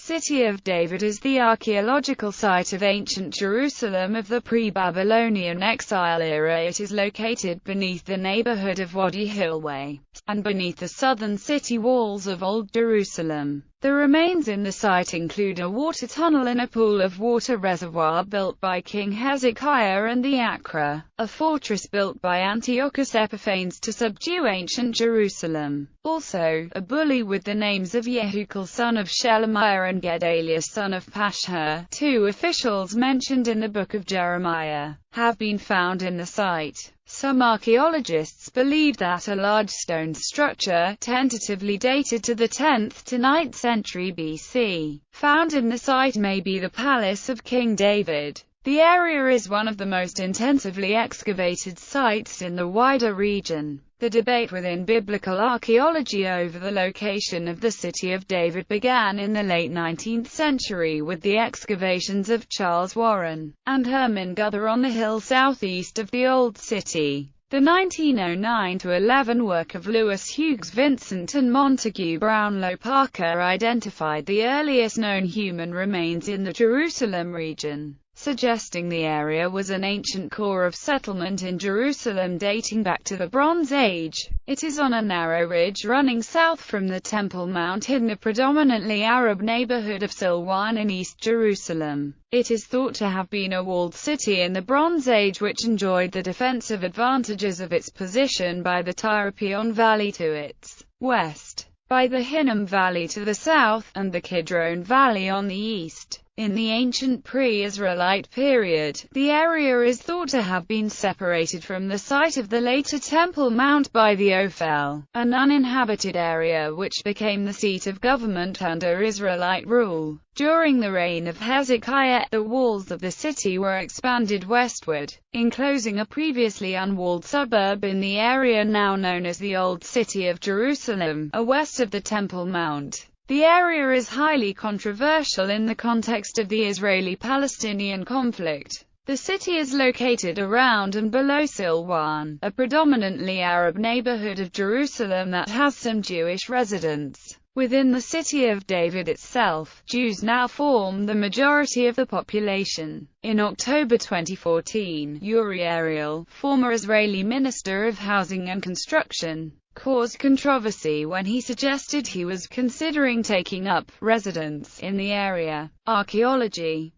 City of David is the archaeological site of ancient Jerusalem of the pre-Babylonian exile era. It is located beneath the neighborhood of Wadi Hillway, and beneath the southern city walls of Old Jerusalem. The remains in the site include a water tunnel and a pool of water reservoir built by King Hezekiah, and the Akra, a fortress built by Antiochus Epiphanes to subdue ancient Jerusalem. Also, a bully with the names of Yehukal son of Shelemiah and Gedaliah son of Pashhur, two officials mentioned in the book of Jeremiah, have been found in the site. Some archaeologists believe that a large stone structure, tentatively dated to the 10th to 9th century BC, found in the site may be the palace of King David. The area is one of the most intensively excavated sites in the wider region. The debate within biblical archaeology over the location of the City of David began in the late 19th century with the excavations of Charles Warren and Herman Guther on the hill southeast of the Old City. The 1909–11 work of Lewis Hughes Vincent and Montague Brownlow Parker identified the earliest known human remains in the Jerusalem region, suggesting the area was an ancient core of settlement in Jerusalem dating back to the Bronze Age. It is on a narrow ridge running south from the Temple Mount in the predominantly Arab neighborhood of Silwan in East Jerusalem. It is thought to have been a walled city in the Bronze Age which enjoyed the defensive advantages of its position by the Tyropoeon Valley to its west, by the Hinnom Valley to the south, and the Kidron Valley on the east. In the ancient pre-Israelite period, the area is thought to have been separated from the site of the later Temple Mount by the Ophel, an uninhabited area which became the seat of government under Israelite rule. During the reign of Hezekiah, the walls of the city were expanded westward, enclosing a previously unwalled suburb in the area now known as the Old City of Jerusalem, west of the Temple Mount. The area is highly controversial in the context of the Israeli-Palestinian conflict. The city is located around and below Silwan, a predominantly Arab neighborhood of Jerusalem that has some Jewish residents. Within the City of David itself, Jews now form the majority of the population. In October 2014, Ariely, former Israeli Minister of Housing and Construction, caused controversy when he suggested he was considering taking up residence in the area. Archaeological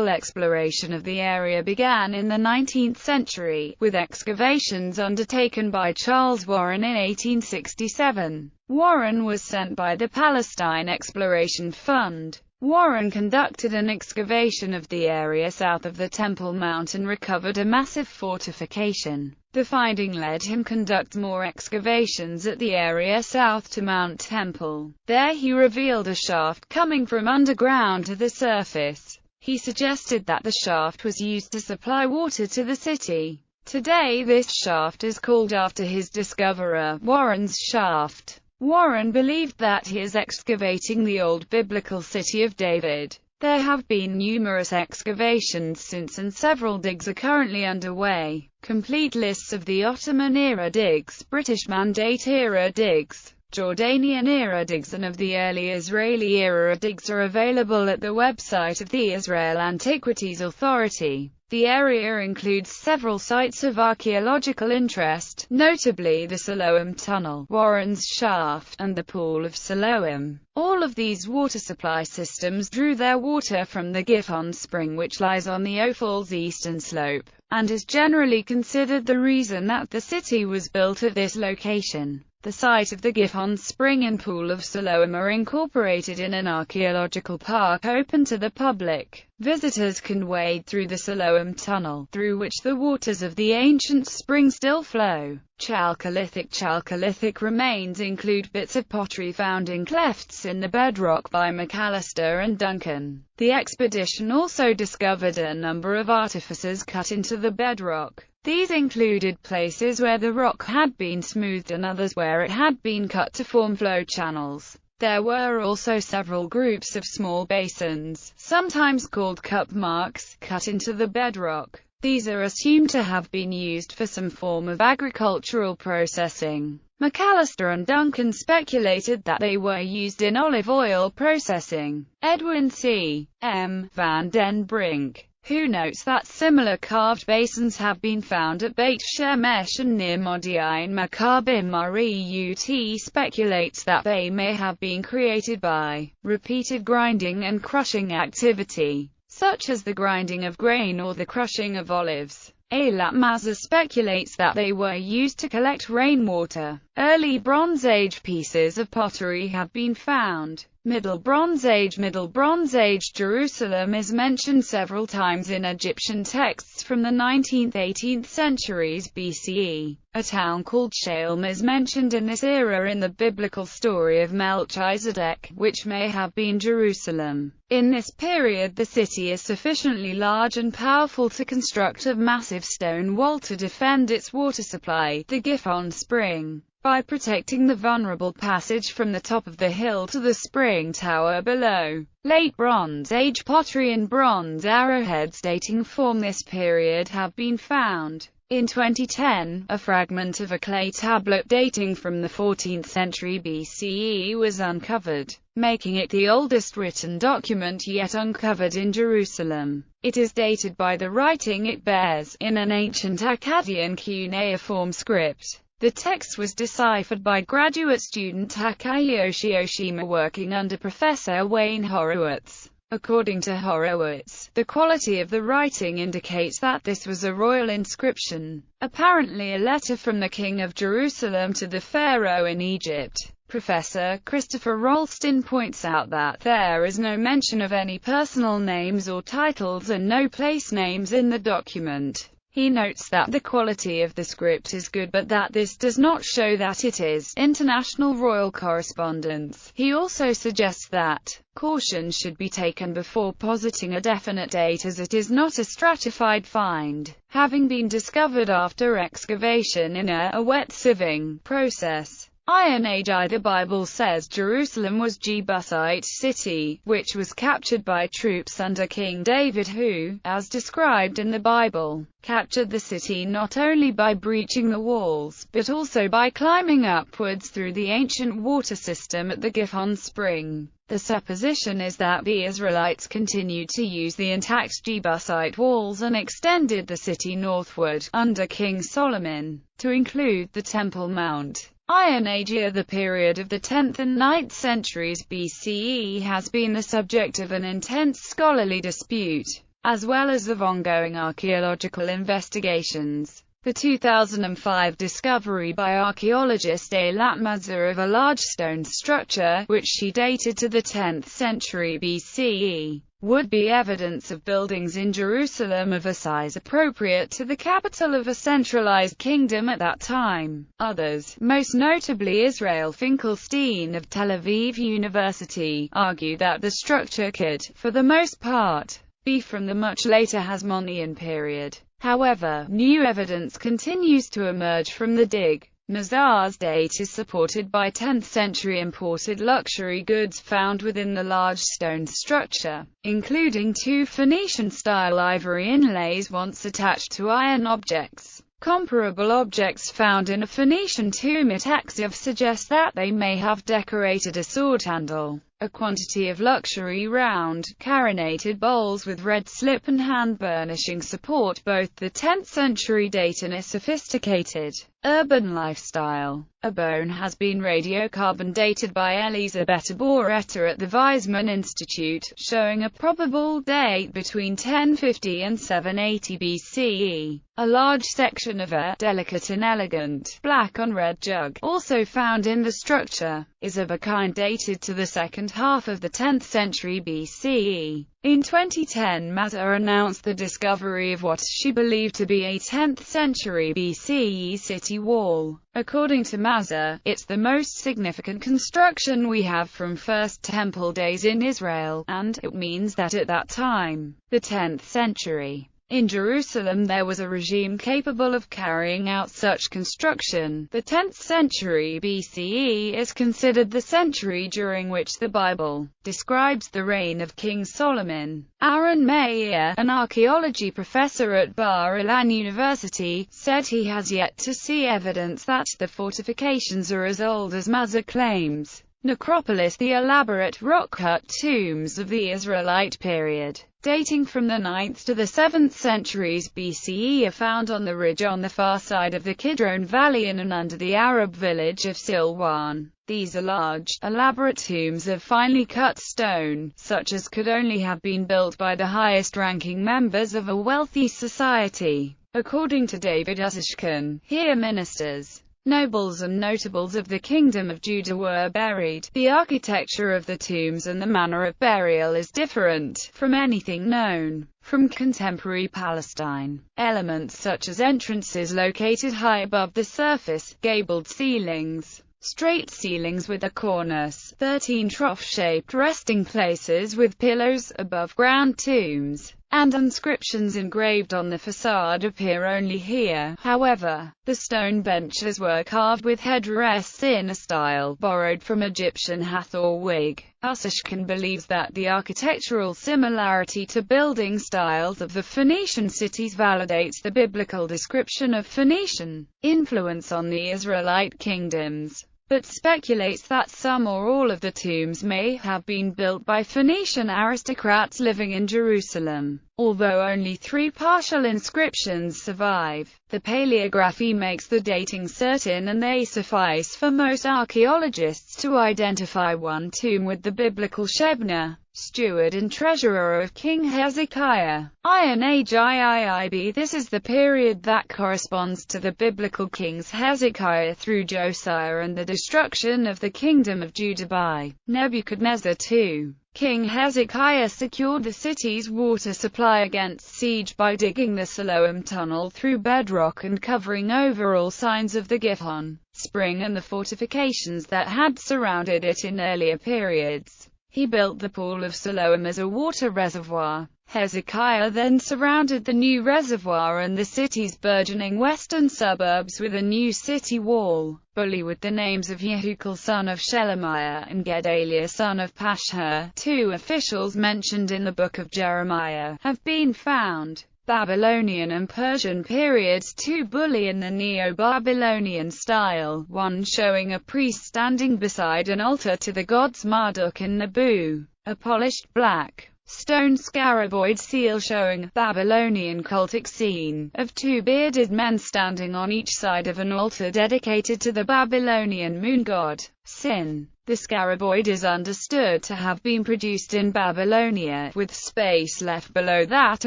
exploration of the area began in the 19th century, with excavations undertaken by Charles Warren in 1867. Warren was sent by the Palestine Exploration Fund. Warren conducted an excavation of the area south of the Temple Mount and recovered a massive fortification. The finding led him conduct more excavations at the area south to Mount Temple. There he revealed a shaft coming from underground to the surface. He suggested that the shaft was used to supply water to the city. Today this shaft is called after his discoverer, Warren's Shaft. Warren believed that he is excavating the old biblical City of David. There have been numerous excavations since and several digs are currently underway. Complete lists of the Ottoman-era digs, British Mandate-era digs, Jordanian-era digs and of the early Israeli-era digs are available at the website of the Israel Antiquities Authority. The area includes several sites of archaeological interest, notably the Siloam Tunnel, Warren's Shaft, and the Pool of Siloam. All of these water supply systems drew their water from the Gihon Spring which lies on the Ophal's eastern slope, and is generally considered the reason that the city was built at this location. The site of the Gihon Spring and Pool of Siloam are incorporated in an archaeological park open to the public. Visitors can wade through the Siloam Tunnel, through which the waters of the ancient spring still flow. Chalcolithic remains include bits of pottery found in clefts in the bedrock by McAllister and Duncan. The expedition also discovered a number of artifices cut into the bedrock. These included places where the rock had been smoothed and others where it had been cut to form flow channels. There were also several groups of small basins, sometimes called cup marks, cut into the bedrock. These are assumed to have been used for some form of agricultural processing. McAllister and Duncan speculated that they were used in olive oil processing. Edwin C. M. van den Brink, who notes that similar carved basins have been found at Beit Shemesh and near Modi'in Maccabim Reut, speculates that they may have been created by repeated grinding and crushing activity, such as the grinding of grain or the crushing of olives. Eilat Mazar speculates that they were used to collect rainwater. Early Bronze Age pieces of pottery have been found. Middle Bronze Age Jerusalem is mentioned several times in Egyptian texts from the 19th–18th centuries BCE. A town called Shalem is mentioned in this era in the biblical story of Melchizedek, which may have been Jerusalem. In this period the city is sufficiently large and powerful to construct a massive stone wall to defend its water supply, the Gihon Spring, by protecting the vulnerable passage from the top of the hill to the spring tower below. Late Bronze Age pottery and bronze arrowheads dating from this period have been found. In 2010, a fragment of a clay tablet dating from the 14th century BCE was uncovered, making it the oldest written document yet uncovered in Jerusalem. It is dated by the writing it bears, in an ancient Akkadian cuneiform script. The text was deciphered by graduate student Takayoshi Oshima working under Professor Wayne Horowitz. According to Horowitz, the quality of the writing indicates that this was a royal inscription, apparently a letter from the King of Jerusalem to the Pharaoh in Egypt. Professor Christopher Ralston points out that there is no mention of any personal names or titles and no place names in the document. He notes that the quality of the script is good but that this does not show that it is international royal correspondence. He also suggests that caution should be taken before positing a definite date, as it is not a stratified find, having been discovered after excavation in a wet sieving process. Iron Age. The Bible says Jerusalem was Jebusite city, which was captured by troops under King David who, as described in the Bible, captured the city not only by breaching the walls, but also by climbing upwards through the ancient water system at the Gihon Spring. The supposition is that the Israelites continued to use the intact Jebusite walls and extended the city northward, under King Solomon, to include the Temple Mount. Iron Age. The period of the 10th and 9th centuries BCE has been the subject of an intense scholarly dispute, as well as of ongoing archaeological investigations. The 2005 discovery by archaeologist Eilat Mazar of a large stone structure, which she dated to the 10th century BCE, would be evidence of buildings in Jerusalem of a size appropriate to the capital of a centralized kingdom at that time. Others, most notably Israel Finkelstein of Tel Aviv University, argue that the structure could, for the most part, be from the much later Hasmonean period. However, new evidence continues to emerge from the dig. Mazar's date is supported by 10th-century imported luxury goods found within the large stone structure, including 2 Phoenician-style ivory inlays once attached to iron objects. Comparable objects found in a Phoenician tomb at Axios suggest that they may have decorated a sword handle. A quantity of luxury round, carinated bowls with red slip and hand burnishing support both the 10th century date and a sophisticated, urban lifestyle. A bone has been radiocarbon dated by Elisabetta Boretta at the Weizmann Institute, showing a probable date between 1050 and 780 BCE. A large section of a delicate and elegant, black on red jug, also found in the structure, is of a kind dated to the second half of the 10th century BCE. In 2010, Mazar announced the discovery of what she believed to be a 10th century BCE city wall. According to Mazar, it's the most significant construction we have from First Temple days in Israel, and it means that at that time, the 10th century, In Jerusalem there was a regime capable of carrying out such construction. The 10th century BCE is considered the century during which the Bible describes the reign of King Solomon. Aaron Meir, an archaeology professor at Bar Ilan University, said he has yet to see evidence that the fortifications are as old as Mazar claims. Necropolis. The elaborate rock-cut tombs of the Israelite period, dating from the 9th to the 7th centuries BCE, are found on the ridge on the far side of the Kidron Valley in and under the Arab village of Silwan. These are large, elaborate tombs of finely cut stone, such as could only have been built by the highest-ranking members of a wealthy society. According to David Ussishkin, here ministers, nobles and notables of the Kingdom of Judah were buried. The architecture of the tombs and the manner of burial is different from anything known from contemporary Palestine. Elements such as entrances located high above the surface, gabled ceilings, straight ceilings with a cornice, 13 trough-shaped resting places with pillows, above-ground tombs, and inscriptions engraved on the facade appear only here. However, the stone benches were carved with headrests in a style borrowed from Egyptian Hathor wig. Ussishkin believes that the architectural similarity to building styles of the Phoenician cities validates the biblical description of Phoenician influence on the Israelite kingdoms, but speculates that some or all of the tombs may have been built by Phoenician aristocrats living in Jerusalem. Although only 3 partial inscriptions survive, the paleography makes the dating certain, and they suffice for most archaeologists to identify one tomb with the biblical Shebna, steward and treasurer of King Hezekiah. Iron Age IIIB. This is the period that corresponds to the biblical kings Hezekiah through Josiah and the destruction of the kingdom of Judah by Nebuchadnezzar II. King Hezekiah secured the city's water supply against siege by digging the Siloam Tunnel through bedrock and covering over all signs of the Gihon spring and the fortifications that had surrounded it in earlier periods. He built the Pool of Siloam as a water reservoir. Hezekiah then surrounded the new reservoir and the city's burgeoning western suburbs with a new city wall. Bully, with the names of Yehukal son of Shelemiah and Gedaliah son of Pashhur, 2 officials mentioned in the book of Jeremiah, have been found. Babylonian and Persian periods. 2 Bully in the Neo-Babylonian style, one showing a priest standing beside an altar to the gods Marduk and Nabu, a polished black stone scaraboid seal showing Babylonian cultic scene of 2 bearded men standing on each side of an altar dedicated to the Babylonian moon god, Sin. The scaraboid is understood to have been produced in Babylonia, with space left below that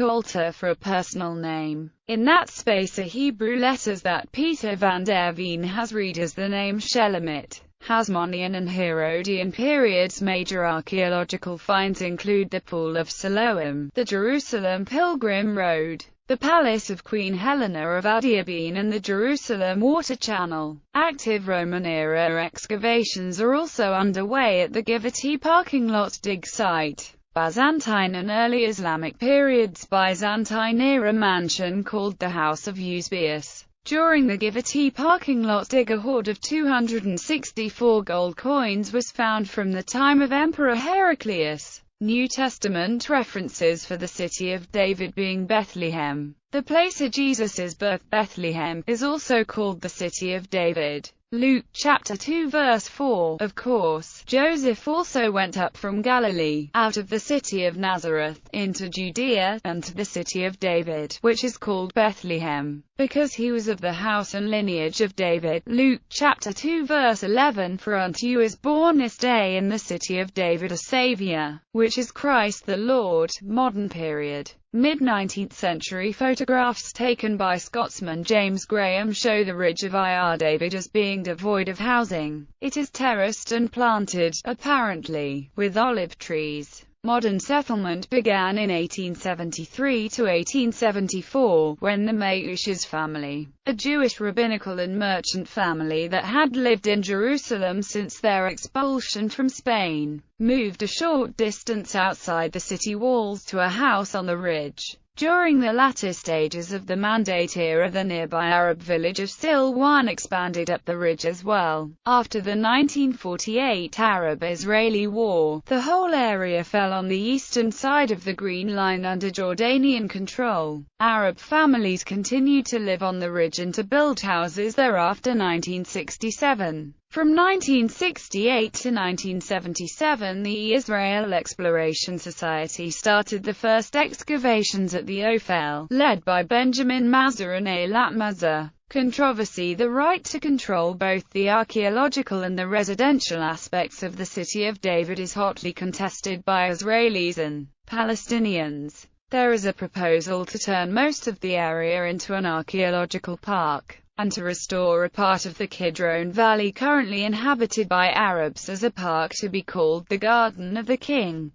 altar for a personal name. In that space are Hebrew letters that Peter van der Veen has read as the name Shelomit. Hasmonean and Herodian periods. Major archaeological finds include the Pool of Siloam, the Jerusalem Pilgrim Road, the Palace of Queen Helena of Adiabene, and the Jerusalem Water Channel. Active Roman-era excavations are also underway at the Givati parking lot dig site. Byzantine and early Islamic periods. Byzantine-era mansion called the House of Eusebius. During the Givati parking lot dig, a hoard of 264 gold coins was found from the time of Emperor Heraclius. New Testament references for the city of David being Bethlehem. The place of Jesus' birth, Bethlehem, is also called the city of David. Luke chapter 2 verse 4. Of course, Joseph also went up from Galilee, out of the city of Nazareth, into Judea, unto the city of David, which is called Bethlehem, because he was of the house and lineage of David. Luke chapter 2 verse 11. For unto you is born this day in the city of David a Saviour, which is Christ the Lord. Modern period. Mid-19th century photographs taken by Scotsman James Graham show the ridge of Ir David as being devoid of housing. It is terraced and planted, apparently, with olive trees. Modern settlement began in 1873 to 1874, when the Meushes family, a Jewish rabbinical and merchant family that had lived in Jerusalem since their expulsion from Spain, moved a short distance outside the city walls to a house on the ridge. During the latter stages of the Mandate era, the nearby Arab village of Silwan expanded up the ridge as well. After the 1948 Arab-Israeli War, the whole area fell on the eastern side of the Green Line under Jordanian control. Arab families continued to live on the ridge and to build houses there after 1967. From 1968 to 1977, the Israel Exploration Society started the first excavations at the Ophel, led by Benjamin Mazur and Eilat Mazur. Controversy: the right to control both the archaeological and the residential aspects of the City of David is hotly contested by Israelis and Palestinians. There is a proposal to turn most of the area into an archaeological park, and to restore a part of the Kidron Valley currently inhabited by Arabs as a park to be called the Garden of the King.